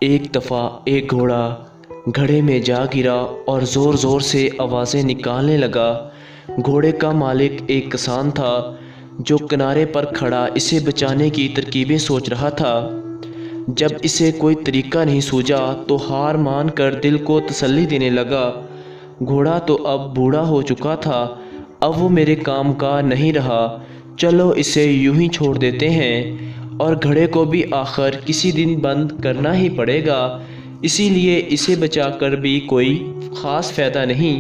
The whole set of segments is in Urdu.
ایک دفعہ ایک گھوڑا گھڑے میں جا گرا اور زور زور سے آوازیں نکالنے لگا۔ گھوڑے کا مالک ایک کسان تھا جو کنارے پر کھڑا اسے بچانے کی ترکیبیں سوچ رہا تھا۔ جب اسے کوئی طریقہ نہیں سوجا تو ہار مان کر دل کو تسلی دینے لگا۔ گھوڑا تو اب بوڑھا ہو چکا تھا، اب وہ میرے کام کا نہیں رہا، چلو اسے یوں ہی چھوڑ دیتے ہیں، اور گھڑے کو بھی آخر کسی دن بند کرنا ہی پڑے گا، اسی لیے اسے بچا کر بھی کوئی خاص فائدہ نہیں۔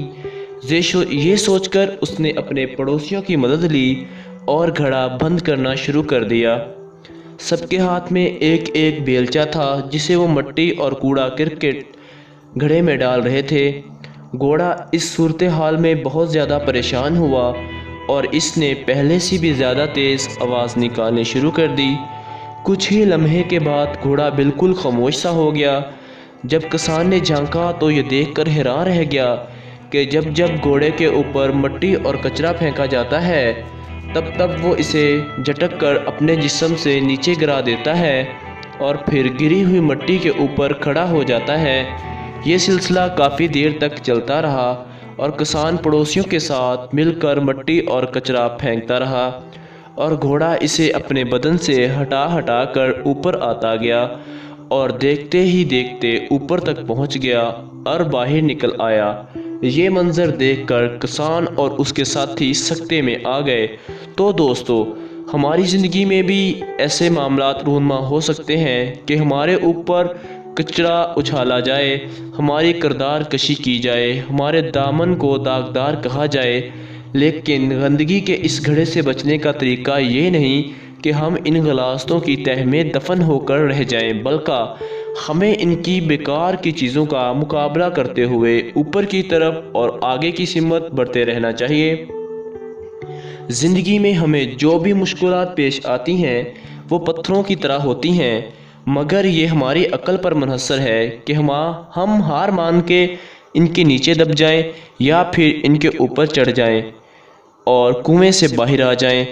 یہ سوچ کر اس نے اپنے پڑوسیوں کی مدد لی اور گھڑا بند کرنا شروع کر دیا۔ سب کے ہاتھ میں ایک ایک بیلچہ تھا جسے وہ مٹی اور کوڑا کرکٹ گھڑے میں ڈال رہے تھے۔ گھوڑا اس صورتحال میں بہت زیادہ پریشان ہوا اور اس نے پہلے سے بھی زیادہ تیز آواز نکالنی شروع کر دی۔ کچھ ہی لمحے کے بعد گھوڑا بالکل خاموش سا ہو گیا۔ جب کسان نے جھانکا تو یہ دیکھ کر حیران رہ گیا کہ جب گھوڑے کے اوپر مٹی اور کچرا پھینکا جاتا ہے تب وہ اسے جھٹک کر اپنے جسم سے نیچے گرا دیتا ہے اور پھر گری ہوئی مٹی کے اوپر کھڑا ہو جاتا ہے۔ یہ سلسلہ کافی دیر تک چلتا رہا اور کسان پڑوسیوں کے ساتھ مل کر مٹی اور کچرا پھینکتا رہا اور گھوڑا اسے اپنے بدن سے ہٹا کر اوپر آتا گیا اور دیکھتے ہی دیکھتے اوپر تک پہنچ گیا اور باہر نکل آیا۔ یہ منظر دیکھ کر کسان اور اس کے ساتھی سکتے میں آ گئے۔ تو دوستو، ہماری زندگی میں بھی ایسے معاملات رونما ہو سکتے ہیں کہ ہمارے اوپر کچرا اچھالا جائے، ہماری کردار کشی کی جائے، ہمارے دامن کو داغدار کہا جائے، لیکن گندگی کے اس گھڑے سے بچنے کا طریقہ یہ نہیں کہ ہم ان غلاظتوں کی تہہ میں دفن ہو کر رہ جائیں، بلکہ ہمیں ان کی بیکار کی چیزوں کا مقابلہ کرتے ہوئے اوپر کی طرف اور آگے کی سمت بڑھتے رہنا چاہیے۔ زندگی میں ہمیں جو بھی مشکلات پیش آتی ہیں وہ پتھروں کی طرح ہوتی ہیں، مگر یہ ہماری عقل پر منحصر ہے کہ ہم ہار مان کے ان کے نیچے دب جائیں یا پھر ان کے اوپر چڑھ جائیں اور کنویں سے باہر آ جائیں۔